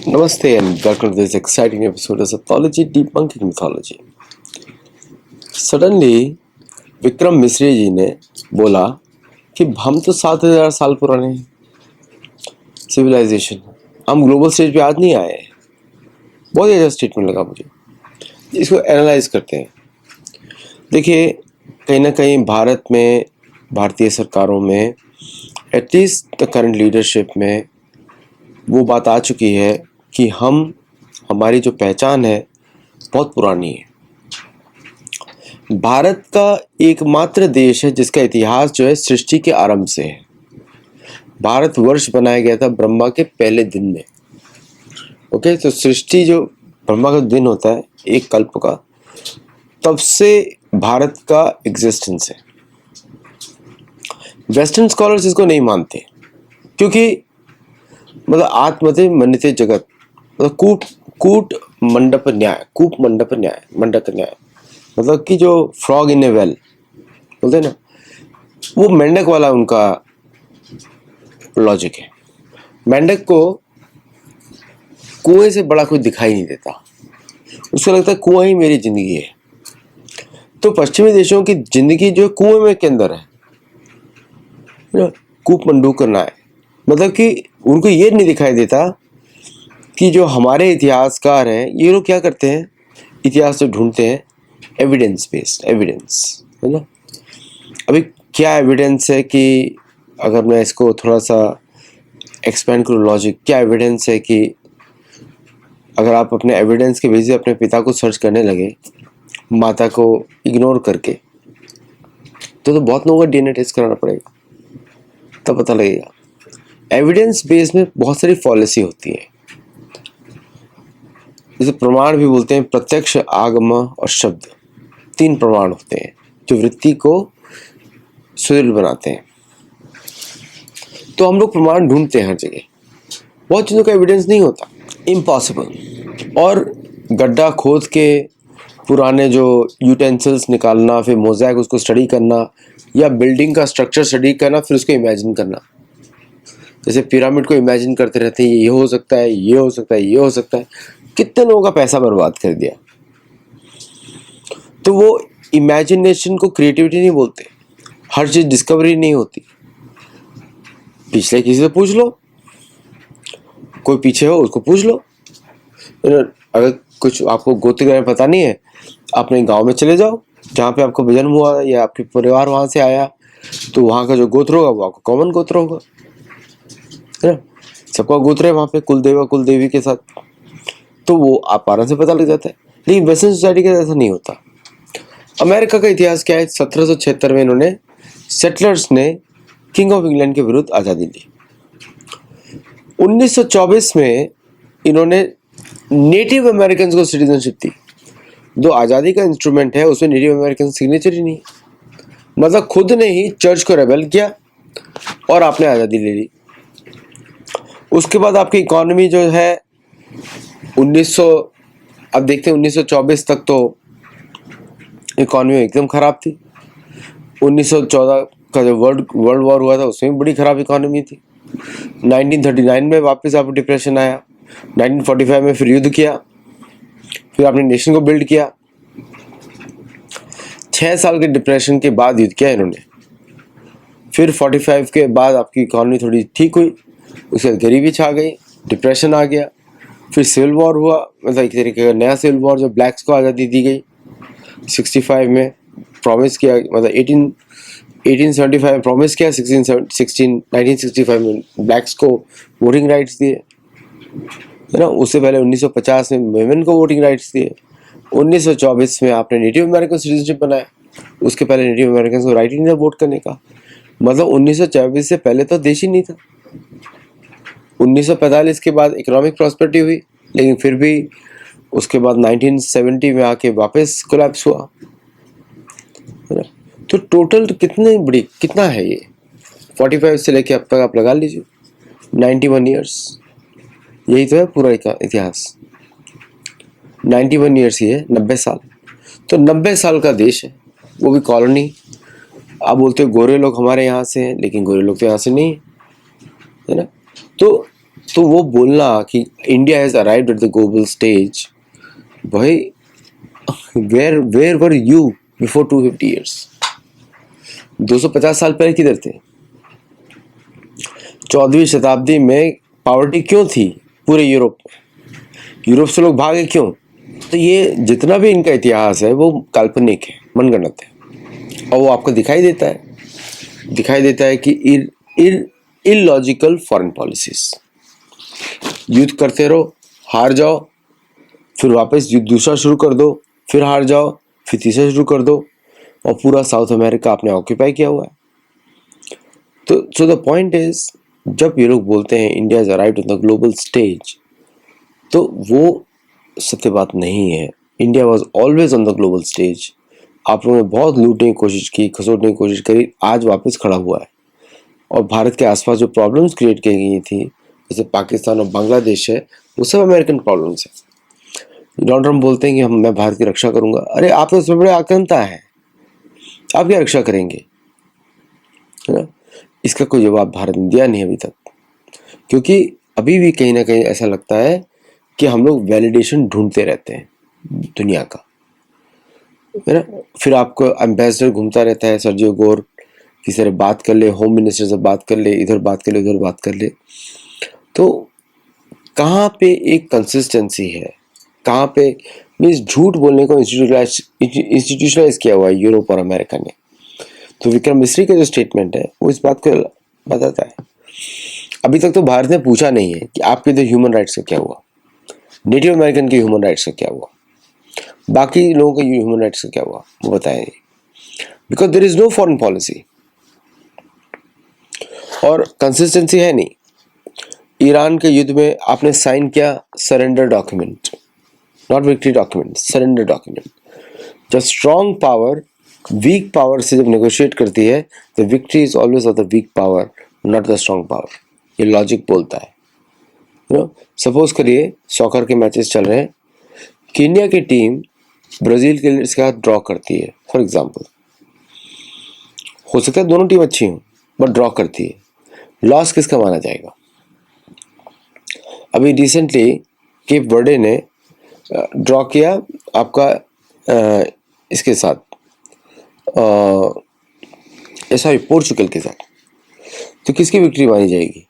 Namaste and welcome to this exciting episode of Anthology Debunking Mythology. Suddenly, Vikram Misri जी ने बोला कि हम तो 7,000 साल पुराने हैं सिविलाइजेशन, हम ग्लोबल स्टेज पे आज नहीं आए हैं। बहुत अच्छा स्टेटमेंट लगा मुझे। इसको एनालाइज करते हैं। देखिए, कहीं ना कहीं भारत में, भारतीय सरकारों में, एटलीस्ट द करंट लीडरशिप में वो बात आ चुकी है कि हमारी जो पहचान है बहुत पुरानी है। भारत का एकमात्र देश है जिसका इतिहास जो है सृष्टि के आरंभ से है। भारत वर्ष बनाया गया था ब्रह्मा के पहले दिन में। ओके, तो सृष्टि जो ब्रह्मा का दिन होता है एक कल्प का, तब से भारत का एग्जिस्टेंस है। वेस्टर्न स्कॉलर्स इसको नहीं मानते क्योंकि मतलब आत्मते मन्यते जगत, मतलब कूट मंडप न्याय मतलब कि जो फ्रॉग इन ए वेल बोलते हैं ना, वो मेंढक वाला उनका लॉजिक है। मेंढक को कुएं से बड़ा कुछ दिखाई नहीं देता, उसको लगता है कुआं ही मेरी जिंदगी है। तो पश्चिमी देशों की जिंदगी जो कुएं में के अंदर है, कूप मंडूक करना है, मतलब कि उनको ये नहीं दिखाई देता कि जो हमारे इतिहासकार हैं ये लोग क्या करते हैं, इतिहास जो ढूंढते हैं एविडेंस बेस्ड एविडेंस, है ना। अभी क्या एविडेंस है कि अगर मैं इसको थोड़ा सा एक्सपेंड करूँ लॉजिक, क्या एविडेंस है कि अगर आप अपने एविडेंस के बेसिस से अपने पिता को सर्च करने लगे, माता को इग्नोर करके, तो बहुत लोगों का डीएनए टेस्ट कराना पड़ेगा, तब पता लगेगा। एविडेंस बेस में बहुत सारी पॉलिसी होती है, जिसे प्रमाण भी बोलते हैं। प्रत्यक्ष, आगम और शब्द, 3 प्रमाण होते हैं जो वृत्ति को सुदृढ़ बनाते हैं। तो हम लोग प्रमाण ढूंढते हैं हर जगह, बहुत चीज़ों का एविडेंस नहीं होता, इम्पॉसिबल। और गड्ढा खोद के पुराने जो यूटेंसिल्स निकालना, फिर मोज़ैक उसको स्टडी करना, या बिल्डिंग का स्ट्रक्चर स्टडी करना, फिर उसको इमेजिन करना। जैसे पिरामिड को इमेजिन करते रहते हैं, ये हो सकता है, ये हो सकता है, ये हो सकता है। कितने लोगों का पैसा बर्बाद कर दिया। तो वो इमेजिनेशन को क्रिएटिविटी नहीं बोलते। हर चीज डिस्कवरी नहीं होती। पिछले किसी से पूछ लो, कोई पीछे हो उसको पूछ लो। अगर कुछ आपको गोत्र के बारे में पता नहीं है, अपने गांव में चले जाओ जहाँ पे आपको जन्म हुआ या आपके परिवार वहां से आया, तो वहां का जो गोत्र होगा वो आपका कॉमन गोत्र होगा, है ना। सबका गोत्र है वहां पे, कुलदेवा कुलदेवी के साथ, तो वो आप आराम से पता लग जाता है। लेकिन वेस्टर्न सोसाइटी के ऐसा नहीं होता। अमेरिका का इतिहास क्या है, 1776 में इन्होंने सेटलर्स ने किंग ऑफ इंग्लैंड के विरुद्ध आज़ादी ली। 1924 में इन्होंने नेटिव अमेरिकन को सिटीजनशिप दी। जो आज़ादी का इंस्ट्रूमेंट है उसमें नेटिव अमेरिकन सिग्नेचर ही नहीं, मतलब खुद ने ही चर्च को रेबेल किया और आपने आज़ादी ले ली। उसके बाद आपकी इकोनॉमी जो है 1900, अब देखते हैं 1924 तक तो इकोनॉमी एकदम ख़राब थी। 1914 का जो वर्ल्ड वॉर हुआ था उसमें भी बड़ी ख़राब इकोनॉमी थी। 1939 में वापस आपको डिप्रेशन आया। 1945 में फिर युद्ध किया, फिर आपने नेशन को बिल्ड किया। 6 साल के डिप्रेशन के बाद युद्ध किया इन्होंने। फिर 45 के बाद आपकी इकोनॉमी थोड़ी ठीक हुई, उसके बाद गरीबी छा गई, डिप्रेशन आ गया, फिर सिविल वॉर हुआ, मतलब एक तरीके का नया सिविल वॉर जो ब्लैक्स को आज़ादी दी गई। 65 में प्रॉमिस किया, मतलब 1875 में प्रॉमिस किया, 1965 में ब्लैक्स को वोटिंग राइट्स दिए, है ना। उससे पहले 1950 में वुमेन को वोटिंग राइट्स दिए। 1924 में आपने नेटिव अमेरिकन सिटीजनशिप बनाया, उसके पहले नेटिव अमेरिकन को राइट ही नहीं था वोट करने का। मतलब 1924 से पहले तो देश ही नहीं था। 1945 के बाद इकोनॉमिक प्रॉस्पेरिटी हुई, लेकिन फिर भी उसके बाद 1970 में आके वापस कोलैप्स हुआ, है ना। तो टोटल कितना है ये, 45 से लेके अब तक आप लगा लीजिए 91 ईयर्स। यही तो है पूरा इतिहास। 91 ईयर्स ही है, 90 साल। तो 90 साल का देश है, वो भी कॉलोनी। आप बोलते हो गोरे लोग हमारे यहाँ से हैं, लेकिन गोरे लोग तो यहाँ से नहीं है ना। तो तो वो बोलना कि India has arrived at the global stage, भाई where were you before 250 years? 250 साल पहले किधर थे? 14वीं शताब्दी में पॉवर्टी क्यों थी पूरे यूरोप में? यूरोप से लोग भागे क्यों? तो ये जितना भी इनका इतिहास है वो काल्पनिक है, मनगढ़ंत है, और वो आपको दिखाई देता है कि इलॉजिकल फॉरेन पॉलिसीज। युद्ध करते रहो, हार जाओ, फिर वापस युद्ध दूसरा शुरू कर दो, फिर हार जाओ, फिर तीसरा शुरू कर दो, और पूरा साउथ अमेरिका आपने ऑक्यूपाई किया हुआ है। तो सो द पॉइंट इज, जब ये लोग बोलते हैं India is arrived on the global stage, तो वो सत्य बात नहीं है। India was always on the global stage. आप लोगों ने बहुत लूटने की कोशिश की, खसोटने की कोशिश करी, आज वापस खड़ा हुआ है। और भारत के आसपास जो प्रॉब्लम्स क्रिएट की गई थी, जैसे पाकिस्तान और बांग्लादेश है, वो सब अमेरिकन प्रॉब्लम्स है। डोनाल्ड ट्रम्प बोलते हैं कि मैं भारत की रक्षा करूंगा। अरे आप तो सबसे बड़े आक्रांता है, आप क्या रक्षा करेंगे? है ना? इसका कोई जवाब भारत ने दिया नहीं अभी तक, क्योंकि अभी भी कहीं ना कहीं ऐसा लगता है कि हम लोग वैलिडेशन ढूंढते रहते हैं दुनिया का, है ना? फिर आपको एम्बेसडर घूमता रहता है, सर्जियो गोर, किसी से बात कर ले, होम मिनिस्टर से बात कर ले, इधर बात कर ले, उधर बात कर ले। तो कहाँ पे एक कंसिस्टेंसी है? कहाँ पे मीन्स झूठ बोलने को इंस्टीट्यूशनलाइज किया हुआ है यूरोप और अमेरिका ने। तो विक्रम मिस्री का जो स्टेटमेंट है वो इस बात को बताता है। अभी तक तो भारत ने पूछा नहीं है कि आपके इधर ह्यूमन राइट्स का क्या हुआ, नेटिव अमेरिकन के ह्यूमन राइट्स का क्या हुआ, बाकी लोगों के ह्यूमन राइट्स का क्या हुआ, वो बताया नहीं, because there is no foreign policy और कंसिस्टेंसी है नहीं। ईरान के युद्ध में आपने साइन किया surrender document, not victory document, surrender document. जब स्ट्रॉन्ग पावर वीक पावर से जब नेगोशिएट करती है, तो victory is always of the weak power, not the strong power. ये लॉजिक बोलता है। सपोज करिए सॉकर के मैचेस चल रहे हैं, केन्या की टीम ब्राजील के साथ ड्रॉ करती है फॉर एग्जांपल, हो सकता है दोनों टीम अच्छी हों बट ड्रॉ करती है, लॉस किसका माना जाएगा? अभी रिसेंटली केप वर्डे ने ड्रॉ किया आपका इसके साथ, सॉरी पोर्चुगल के साथ, तो किसकी विक्ट्री मानी जाएगी?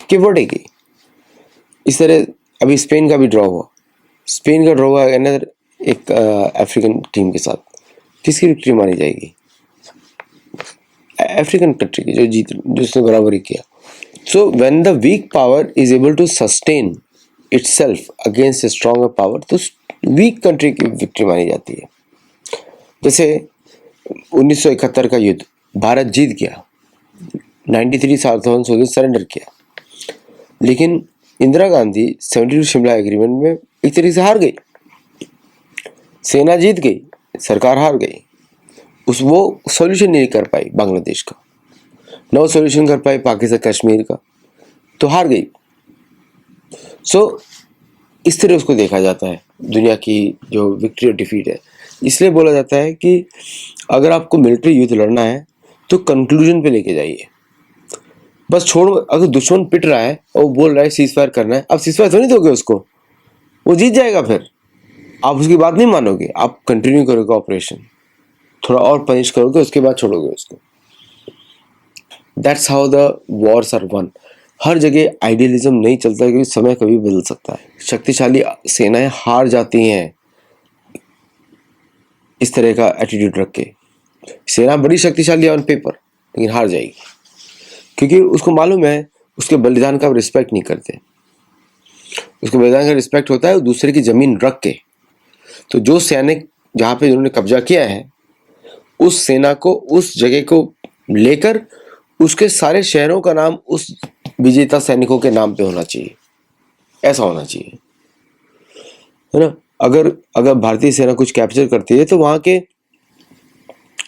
केप वर्डे की। इस तरह अभी स्पेन का भी ड्रॉ हुआ, स्पेन का ड्रॉ हुआ अनदर एक अफ्रीकन टीम के साथ, किसकी विक्ट्री मानी जाएगी? अफ्रीकन कंट्री की, जो जिसने बराबरी किया। So when the weak power is able to sustain itself against a stronger power, तो वीक कंट्री की विक्ट्री मानी जाती है। जैसे 1971 का युद्ध भारत जीत गया, 93 साल सरेंडर किया, लेकिन इंदिरा गांधी 72 शिमला एग्रीमेंट में एक तरीके से हार गई। सेना जीत गई, सरकार हार गई, वो सॉल्यूशन नहीं कर पाई बांग्लादेश का, न वो सॉल्यूशन कर पाई पाकिस्तान कश्मीर का, तो हार गई। सो इस तरह उसको देखा जाता है दुनिया की जो विक्ट्री और डिफीट है। इसलिए बोला जाता है कि अगर आपको मिलिट्री युद्ध लड़ना है तो कंक्लूजन पे लेके जाइए, बस छोड़। अगर दुश्मन पिट रहा है और वो बोल रहा है सीज फायर करना है, आप सीज फायर थोड़ी दोगे उसको, वो जीत जाएगा, फिर आप उसकी बात नहीं मानोगे, आप कंटिन्यू करोगे ऑपरेशन, थोड़ा और पनिश करोगे, उसके बाद छोड़ोगे उसको। That's how the wars are won. हर जगह आइडियलिज्म नहीं चलता, क्योंकि समय कभी बदल सकता है। शक्तिशाली सेनाएं हार जाती हैं इस तरह का एटीट्यूड रख के। सेना बड़ी शक्तिशाली है ऑन पेपर, लेकिन हार जाएगी, क्योंकि उसको मालूम है उसके बलिदान का रिस्पेक्ट नहीं करते। उसके बलिदान का रिस्पेक्ट होता है दूसरे की जमीन रख के। तो जो सैनिक जहाँ पे उन्होंने कब्जा किया है, उस सेना को, उस जगह को लेकर उसके सारे शहरों का नाम उस विजेता सैनिकों के नाम पे होना चाहिए, ऐसा होना चाहिए, है ना? अगर भारतीय सेना कुछ कैप्चर करती है तो वहां के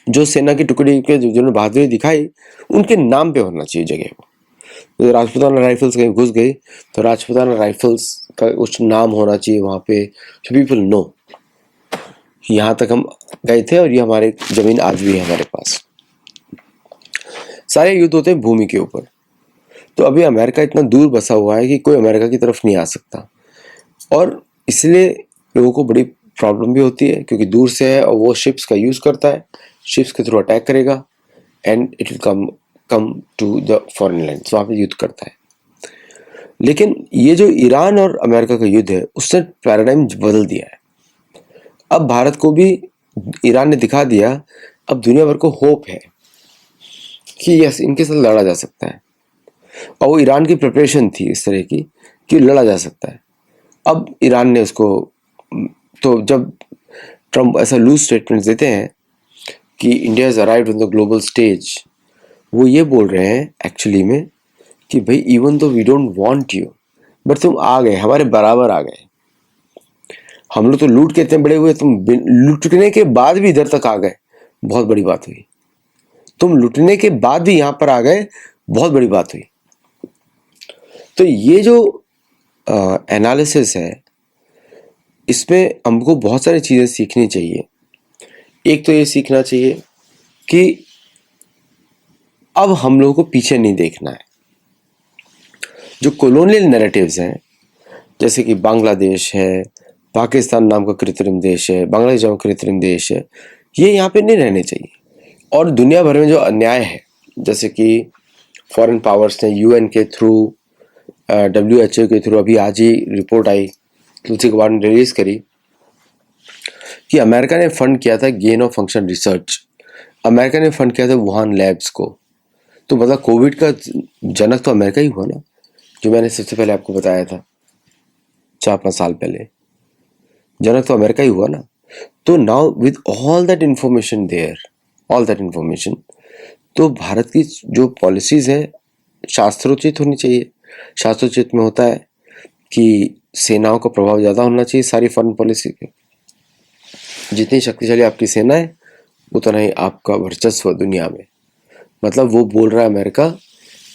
जो सेना की टुकड़ी के जिन्होंने बहादुरी दिखाई, उनके नाम पे होना चाहिए जगह को। तो राजपूताना राइफल्स कहीं घुस गई तो राजपूताना राइफल्स का कुछ नाम होना चाहिए वहां पे, सो पीपल नो यहाँ तक हम गए थे और ये हमारे जमीन आज भी है हमारे पास। सारे युद्ध होते हैं भूमि के ऊपर। तो अभी अमेरिका इतना दूर बसा हुआ है कि कोई अमेरिका की तरफ नहीं आ सकता, और इसलिए लोगों को बड़ी प्रॉब्लम भी होती है क्योंकि दूर से है और वो शिप्स का यूज़ करता है, शिप्स के थ्रू अटैक करेगा and it will come to the foreign lands, वहाँ पे युद्ध करता है। लेकिन ये जो ईरान और अमेरिका का युद्ध है उसने पैराडाइम बदल दिया है। अब भारत को भी ईरान ने दिखा दिया, अब दुनिया भर को होप है कि यस इनके साथ लड़ा जा सकता है, और वो ईरान की प्रिपरेशन थी इस तरह की कि लड़ा जा सकता है। अब ईरान ने उसको, तो जब ट्रम्प ऐसा लूज स्टेटमेंट देते हैं कि India is arrived on the global stage, वो ये बोल रहे हैं एक्चुअली में कि भाई even though we don't want you, but तुम आ गए, हमारे बराबर आ गए। हम लोग तो लूट के इतने बड़े हुए, तुम लूटने के बाद भी इधर तक आ गए, बहुत बड़ी बात हुई। तुम लूटने के बाद भी यहाँ पर आ गए, बहुत बड़ी बात हुई। तो ये जो एनालिसिस है, इसमें हमको बहुत सारी चीज़ें सीखनी चाहिए। एक तो ये सीखना चाहिए कि अब हम लोगों को पीछे नहीं देखना है। जो कॉलोनियल नैरेटिव्स हैं, जैसे कि बांग्लादेश है, पाकिस्तान नाम का कृत्रिम देश है, बांग्लादेश नाम का कृत्रिम देश है, ये यहाँ पे नहीं रहने चाहिए। और दुनिया भर में जो अन्याय है, जैसे कि फॉरेन पावर्स ने यूएन के थ्रू, WHO के थ्रू, अभी आज ही रिपोर्ट आई, तुलसी कुमार ने रिलीज करी कि अमेरिका ने फंड किया था gain of function research, America ने फंड किया था वुहान लैब्स को। तो मतलब कोविड का जनक तो अमेरिका ही हुआ ना, जो मैंने सबसे पहले आपको बताया था 4-5 साल पहले, जनक तो अमेरिका ही हुआ ना। तो now with all that information there, all that information, तो भारत की जो पॉलिसीज है शास्त्रोचित होनी चाहिए। शास्त्रोचित में होता है कि सेनाओं का प्रभाव ज़्यादा होना चाहिए सारी फॉरेन पॉलिसी के। जितनी शक्तिशाली आपकी सेना है उतना ही आपका वर्चस्व दुनिया में। मतलब वो बोल रहा है America,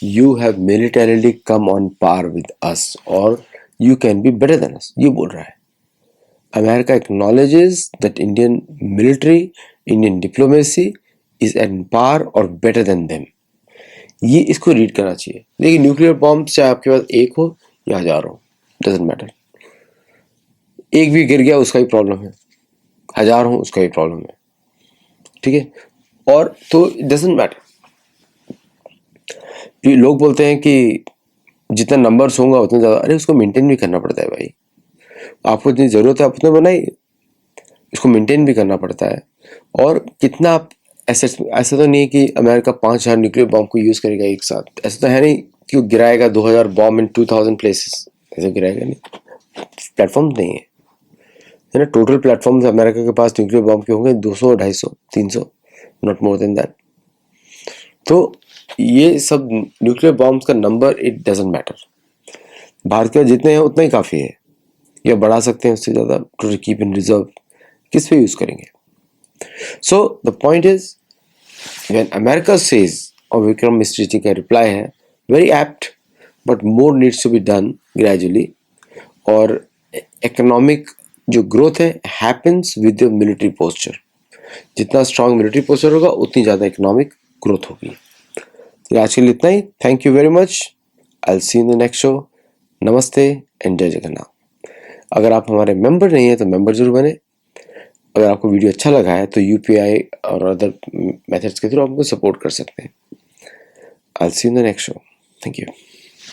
you have militarily come on par with us और you can be better than us, ये बोल रहा है। America acknowledges that Indian military, Indian diplomacy is at par और बेटर देन देम। ये इसको रीड करना चाहिए। लेकिन न्यूक्लियर बॉम्ब चाहे आपके पास एक हो या 1000 हो, डजेंट मैटर। एक भी गिर गया उसका ही प्रॉब्लम है, 1000 हो उसका ही प्रॉब्लम है, ठीक है। और तो डजेंट मैटर। लोग बोलते हैं कि जितना नंबर्स होगा उतना ज़्यादा, अरे उसको मेंटेन भी करना पड़ता है भाई। आपको जितनी ज़रूरत है आप उतना बनाइए, इसको मेंटेन भी करना पड़ता है। और कितना आप ऐसा तो नहीं है कि अमेरिका 5000 न्यूक्लियर बॉम्ब को यूज़ करेगा एक साथ, ऐसा तो है नहीं कि वो गिराएगा 2000 बॉम्ब इन 2000 प्लेसेस, ऐसा गिराएगा नहीं। प्लेटफॉर्म नहीं है ना। टोटल प्लेटफॉर्म अमेरिका के पास न्यूक्लियर बॉम्ब के होंगे 200, 250, 300, नॉट मोर देन दैट। तो ये सब न्यूक्लियर बॉम्ब्स का number it doesn't matter. Bharat के जितने हैं उतना ही काफ़ी है, या बढ़ा सकते हैं उससे ज़्यादा टू कीप इन रिजर्व। किस पे यूज़ करेंगे? So the point is when America says, और विक्रम मिश्री जी का रिप्लाई है very apt, but more needs to be done gradually. और इकोनॉमिक जो ग्रोथ है happens with the military posture. जितना स्ट्रांग मिलिट्री पोस्चर होगा उतनी ज़्यादा इकोनॉमिक ग्रोथ होगी। तो आज के लिए इतना ही। Thank you very much. I will see in the next show. नमस्ते एंड जय जगन्नाथ। अगर आप हमारे मेंबर नहीं हैं तो मेंबर जरूर बने। अगर आपको वीडियो अच्छा लगा है तो UPI और अदर मेथड्स के थ्रू आप हमको सपोर्ट कर सकते हैं। आई will see in the next show. Thank you.